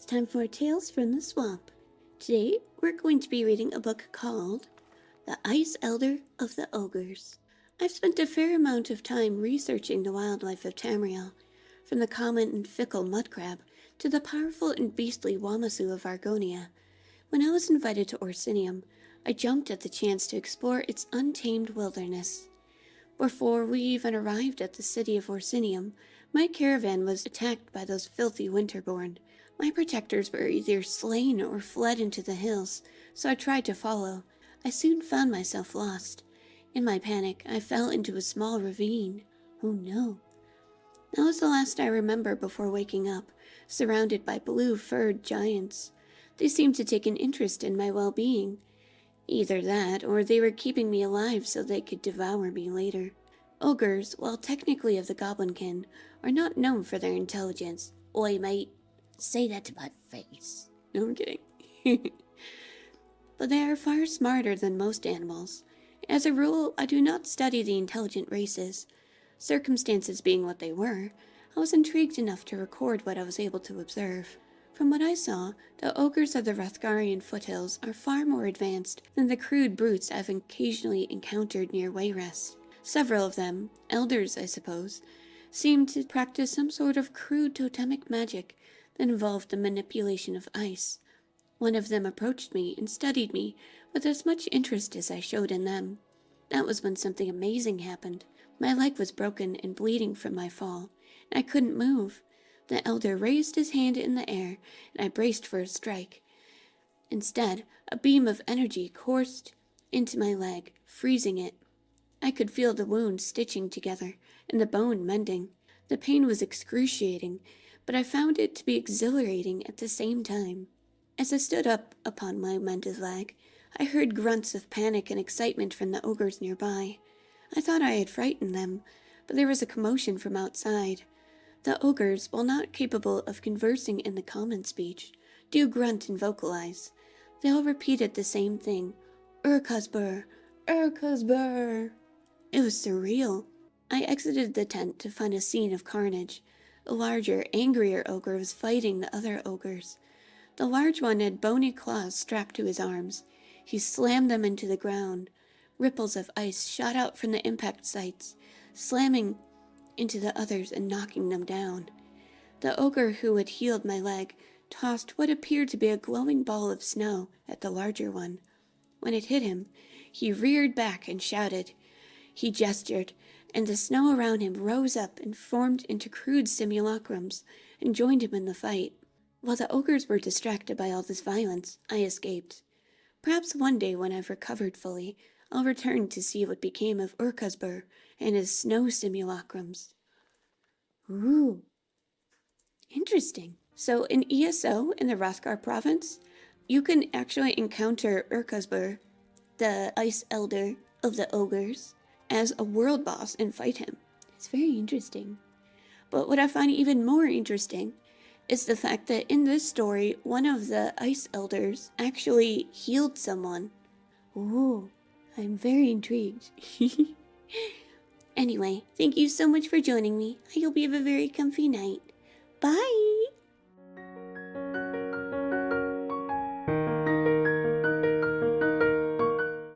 time for Tales from the Swamp. Today, we're going to be reading a book called The Ice Elder of the Ogres. I've spent a fair amount of time researching the wildlife of Tamriel, from the common and fickle mudcrab to the powerful and beastly Wamasu of Argonia. When I was invited to Orsinium, I jumped at the chance to explore its untamed wilderness. Before we even arrived at the city of Orsinium, my caravan was attacked by those filthy Winterborn. My protectors were either slain or fled into the hills, so I tried to follow. I soon found myself lost. In my panic, I fell into a small ravine. Oh no. That was the last I remember before waking up, surrounded by blue-furred giants. They seemed to take an interest in my well-being. Either that, or they were keeping me alive so they could devour me later. Ogres, while technically of the goblinkin, are not known for their intelligence. Oi, mate. Say that to my face. No, I'm kidding. But they are far smarter than most animals. As a rule, I do not study the intelligent races. Circumstances being what they were, I was intrigued enough to record what I was able to observe. From what I saw, the ogres of the Wrothgarian foothills are far more advanced than the crude brutes I've occasionally encountered near Wayrest. Several of them, elders I suppose, seemed to practice some sort of crude totemic magic that involved the manipulation of ice. One of them approached me and studied me with as much interest as I showed in them. That was when something amazing happened. My leg was broken and bleeding from my fall, and I couldn't move. The elder raised his hand in the air, and I braced for a strike. Instead, a beam of energy coursed into my leg, freezing it. I could feel the wound stitching together, and the bone mending. The pain was excruciating, but I found it to be exhilarating at the same time. As I stood up upon my mended leg, I heard grunts of panic and excitement from the ogres nearby. I thought I had frightened them, but there was a commotion from outside. The ogres, while not capable of conversing in the common speech, do grunt and vocalize. They all repeated the same thing. Urkazbur! Urkazbur! It was surreal. I exited the tent to find a scene of carnage. A larger, angrier ogre was fighting the other ogres. The large one had bony claws strapped to his arms. He slammed them into the ground. Ripples of ice shot out from the impact sites, slamming into the others and knocking them down. The ogre who had healed my leg tossed what appeared to be a glowing ball of snow at the larger one. When it hit him, he reared back and shouted. He gestured, and the snow around him rose up and formed into crude simulacrums and joined him in the fight. While the ogres were distracted by all this violence, I escaped. Perhaps one day when I've recovered fully, I'll return to see what became of Urkazbur and his snow simulacrums. Ooh. Interesting. So in ESO, in the Wrothgar province, you can actually encounter Urkazbur, the Ice Elder of the Ogres, as a world boss and fight him. It's very interesting. But what I find even more interesting is the fact that in this story, one of the Ice Elders actually healed someone. Ooh, I'm very intrigued. Anyway, thank you so much for joining me. I hope you have a very comfy night. Bye!